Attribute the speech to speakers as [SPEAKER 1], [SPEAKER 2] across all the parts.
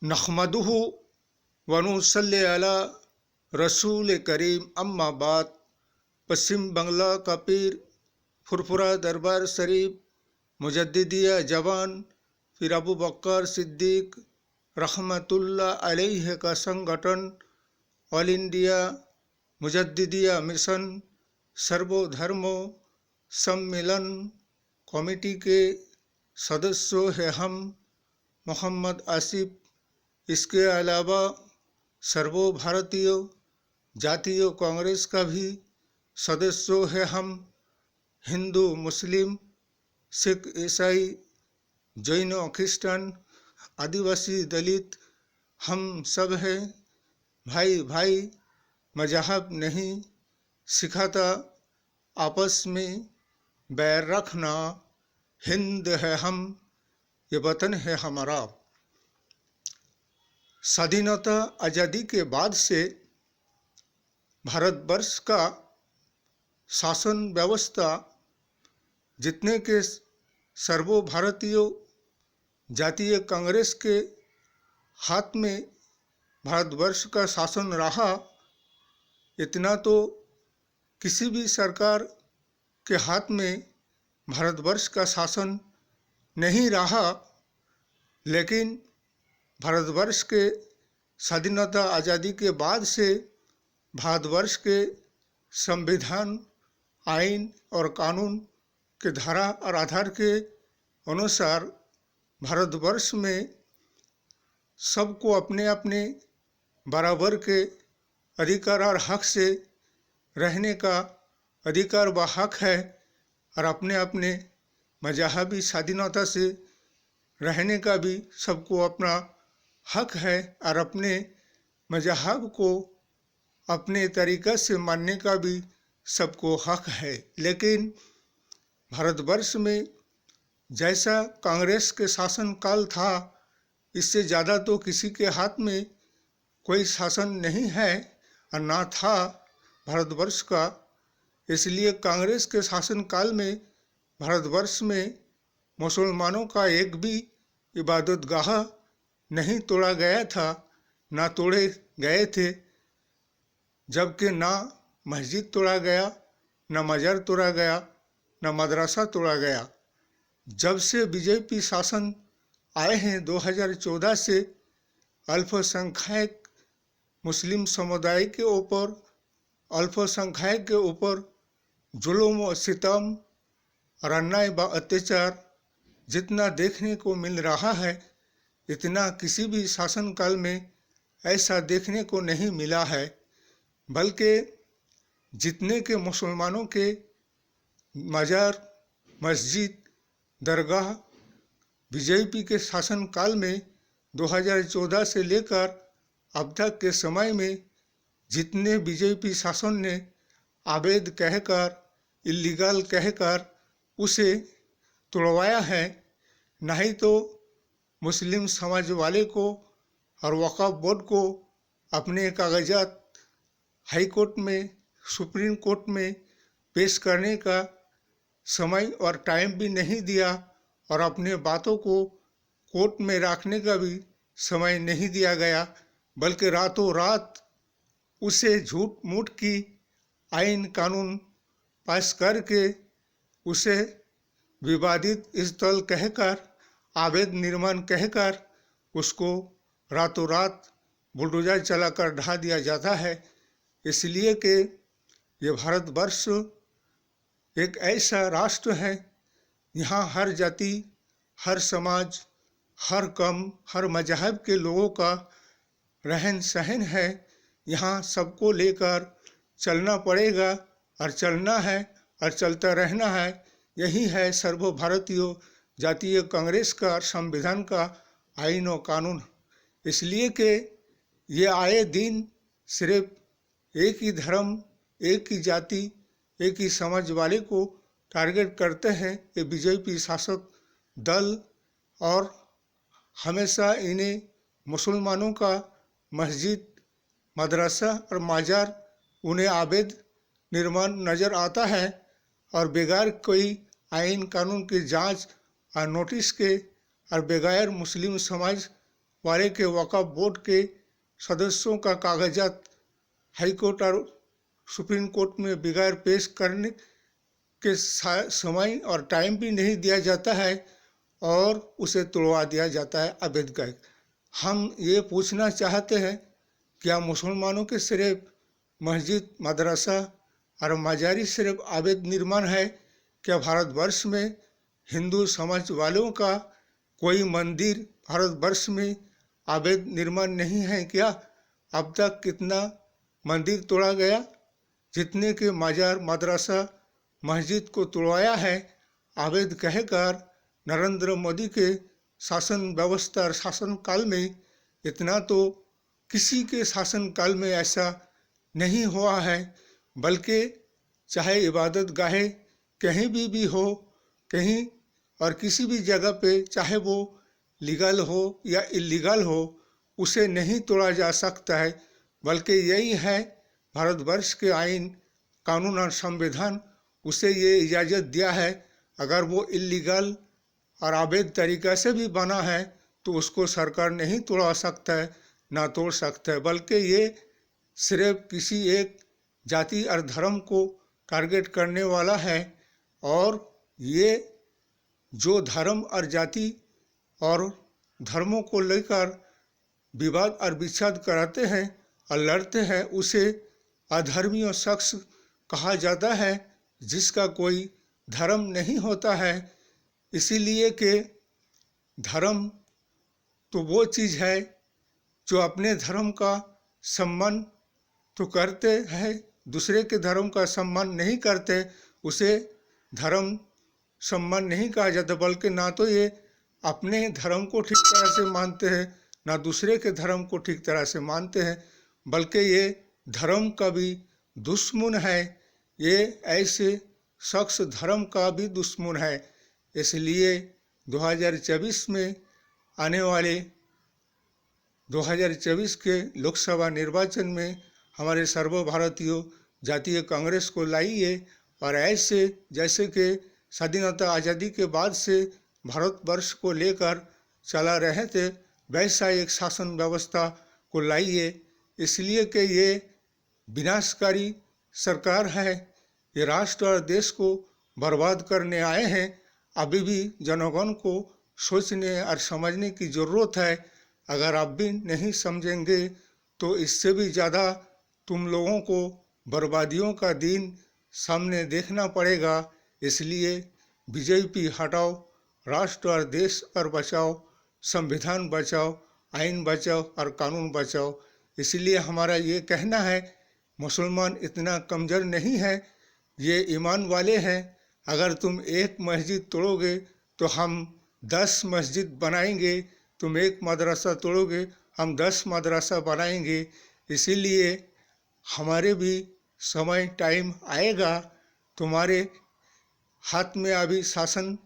[SPEAKER 1] नहमदुहु व नुसल्ली अला रसूल करीम अम्मा बाद। पश्चिम बंगला का पीर फुरफुरा दरबार शरीफ मुजद्दिदिया जवान फिर अबू बकर सिद्दीक रहमतुल्लाह अलैह का संगठन ऑल इंडिया मुजद्दिदिया मिशन सर्वधर्म सम्मेलन कमेटी के सदस्यों हैं हम मोहम्मद आसिफ। इसके अलावा सर्वो भारतीय जातीय कांग्रेस का भी सदस्यों हैं हम। हिंदू मुस्लिम सिख ईसाई जैन क्रिश्चन आदिवासी दलित हम सब हैं भाई भाई। मजहब नहीं सिखाता आपस में बैर रखना। हिंद है हम, ये वतन है हमारा। स्वाधीनता आज़ादी के बाद से भारतवर्ष का शासन व्यवस्था जितने के सर्वो भारतीय जातीय कांग्रेस के हाथ में भारतवर्ष का शासन रहा, इतना तो किसी भी सरकार के हाथ में भारतवर्ष का शासन नहीं रहा। लेकिन भारतवर्ष के स्वाधीनता आज़ादी के बाद से भारतवर्ष के संविधान आइन और कानून के धारा और आधार के अनुसार भारतवर्ष में सबको अपने अपने बराबर के अधिकार और हक से रहने का अधिकार व हक है और अपने अपने मजहबी स्वाधीनता से रहने का भी सबको अपना हक है और अपने मजहब को अपने तरीक़े से मानने का भी सबको हक है। लेकिन भारतवर्ष में जैसा कांग्रेस के शासनकाल था, इससे ज़्यादा तो किसी के हाथ में कोई शासन नहीं है और ना था भारतवर्ष का। इसलिए कांग्रेस के शासनकाल में भारतवर्ष में मुसलमानों का एक भी इबादतगाह नहीं तोड़ा गया था, ना तोड़े गए थे। जबकि ना मस्जिद तोड़ा गया, ना मज़ार तोड़ा गया, ना मदरसा तोड़ा गया। जब से बीजेपी शासन आए हैं 2014 से अल्पसंख्यक मुस्लिम समुदाय के ऊपर अल्पसंख्यक के ऊपर जुल्म व सितम और अन्याय व अत्याचार जितना देखने को मिल रहा है, इतना किसी भी शासनकाल में ऐसा देखने को नहीं मिला है। बल्कि जितने के मुसलमानों के मज़ार मस्जिद दरगाह बीजेपी के शासनकाल में 2014 से लेकर अब तक के समय में जितने बीजेपी शासन ने अवैध कहकर इल्लीगल कहकर उसे तोड़वाया है, नहीं तो मुस्लिम समाज वाले को और वक़्फ़ बोर्ड को अपने कागजात हाई कोर्ट में सुप्रीम कोर्ट में पेश करने का समय और टाइम भी नहीं दिया और अपने बातों को कोर्ट में रखने का भी समय नहीं दिया गया। बल्कि रातों रात उसे झूठ मूठ की आइन कानून पास करके उसे विवादित स्थल कहकर अवैध निर्माण कहकर उसको रातों रात बुलडोजर चलाकर ढा दिया जाता है। इसलिए कि ये भारतवर्ष एक ऐसा राष्ट्र है, यहाँ हर जाति हर समाज हर कौम हर मजहब के लोगों का रहन सहन है। यहाँ सबको लेकर चलना पड़ेगा और चलना है और चलता रहना है। यही है सर्वभारतीय जातीय कांग्रेस का संविधान का आइन और कानून। इसलिए कि ये आए दिन सिर्फ एक ही धर्म एक ही जाति एक ही समाज वाले को टारगेट करते हैं ये बीजेपी शासक दल। और हमेशा इन्हें मुसलमानों का मस्जिद मदरसा और मज़ार उन्हें अवैध निर्माण नज़र आता है और बगैर कोई आइन कानून की जांच और नोटिस के और बगैर मुस्लिम समाज वाले के वक्फ बोर्ड के सदस्यों का कागजात हाईकोर्ट और सुप्रीम कोर्ट में बगैर पेश करने के समय और टाइम भी नहीं दिया जाता है और उसे तोड़वा दिया जाता है अवैध गाय। हम ये पूछना चाहते हैं, क्या मुसलमानों के सिर्फ मस्जिद, मदरसा और मजारी सिर्फ अवैध निर्माण है? क्या भारतवर्ष में हिंदू समाज वालों का कोई मंदिर भारतवर्ष में अवैध निर्माण नहीं है क्या? अब तक कितना मंदिर तोड़ा गया? जितने के मजार, मदरसा, मस्जिद को तोड़वाया है अवैध कहकर नरेंद्र मोदी के शासन व्यवस्था और शासन काल में, इतना तो किसी के शासन काल में ऐसा नहीं हुआ है। बल्कि चाहे इबादत गाहे कहीं भी हो, कहीं और किसी भी जगह पे, चाहे वो लीगल हो या इलीगल हो, उसे नहीं तोड़ा जा सकता है। बल्कि यही है भारतवर्ष के आइन, कानून और संविधान उसे ये इजाज़त दिया है, अगर वो इलीगल और अवैध तरीक़े से भी बना है तो उसको सरकार नहीं तोड़ा सकता है, ना तोड़ सकता है। बल्कि ये सिर्फ किसी एक जाति और धर्म को टारगेट करने वाला है। और ये जो धर्म और जाति और धर्मों को लेकर विवाद और विच्छेद कराते हैं और लड़ते हैं, उसे अधर्मी शख्स कहा जाता है, जिसका कोई धर्म नहीं होता है। इसीलिए कि धर्म तो वो चीज़ है जो अपने धर्म का सम्मान तो करते हैं, दूसरे के धर्म का सम्मान नहीं करते, उसे धर्म सम्मान नहीं कहा जाता। बल्कि ना तो ये अपने धर्म को ठीक तरह से मानते हैं, ना दूसरे के धर्म को ठीक तरह से मानते हैं, बल्कि ये धर्म का भी दुश्मन है। ये ऐसे शख्स धर्म का भी दुश्मन है। इसलिए 2024 में आने वाले 2024 के लोकसभा निर्वाचन में हमारे सर्वभारतीय जातीय कांग्रेस को लाइए और ऐसे जैसे कि स्वाधीनता आज़ादी के बाद से भारतवर्ष को लेकर चला रहे थे, वैसा एक शासन व्यवस्था को लाइए। इसलिए कि ये विनाशकारी सरकार है, ये राष्ट्र और देश को बर्बाद करने आए हैं। अभी भी जनगण को सोचने और समझने की ज़रूरत है। अगर आप भी नहीं समझेंगे तो इससे भी ज़्यादा तुम लोगों को बर्बादियों का दिन सामने देखना पड़ेगा। इसलिए बीजेपी हटाओ, राष्ट्र और देश और बचाओ, संविधान बचाओ, आइन बचाओ और कानून बचाओ। इसलिए हमारा ये कहना है, मुसलमान इतना कमज़ोर नहीं है, ये ईमान वाले हैं। अगर तुम एक मस्जिद तोड़ोगे तो हम 10 मस्जिद बनाएंगे, तुम एक मदरसा तोड़ोगे हम 10 मदरसा बनाएंगे। इसीलिए हमारे भी समय टाइम आएगा, तुम्हारे हाथ में अभी शासन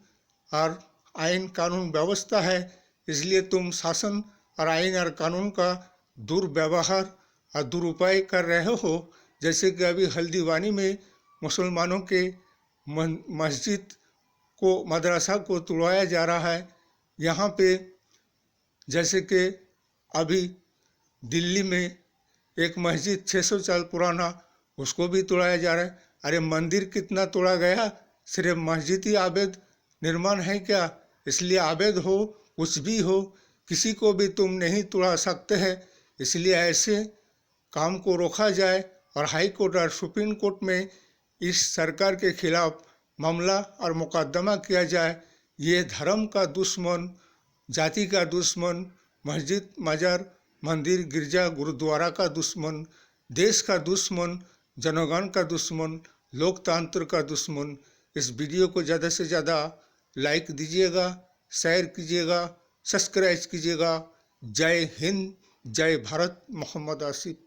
[SPEAKER 1] और आइन कानून व्यवस्था है, इसलिए तुम शासन और आइन और कानून का दुर्व्यवहार और दुरुपयोग कर रहे हो। जैसे कि अभी हल्द्वानी में मुसलमानों के मस्जिद को, मदरसा को तोड़वाया जा रहा है। यहाँ पे जैसे कि अभी दिल्ली में एक मस्जिद 600 साल पुराना, उसको भी तोड़ाया जा रहा है। अरे मंदिर कितना तोड़ा गया, सिर्फ मस्जिद ही अवैध निर्माण है क्या? इसलिए अवैध हो, कुछ भी हो, किसी को भी तुम नहीं तोड़ा सकते हैं। इसलिए ऐसे काम को रोका जाए और हाई कोर्ट और सुप्रीम कोर्ट में इस सरकार के खिलाफ मामला और मुकदमा किया जाए। ये धर्म का दुश्मन, जाति का दुश्मन, मस्जिद, मजार, मंदिर, गिरजा, गुरुद्वारा का दुश्मन, देश का दुश्मन, जनगण का दुश्मन, लोकतंत्र का दुश्मन। इस वीडियो को ज़्यादा से ज़्यादा लाइक दीजिएगा, शेयर कीजिएगा, सब्सक्राइब कीजिएगा। जय हिंद, जय भारत। मोहम्मद आसिफ।